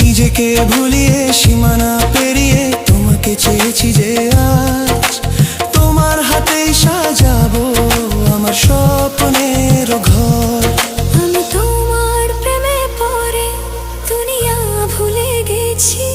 নিজেকে ভুলিয়ে সীমানা পেরিয়ে তোমাকে চেয়েছি যে আজ তোমার হাতেই সাজাবো আমার স্বপ্নের ঘর। আমি তোমার প্রেমে পড়ে দুনিয়া ভুলে গেছি।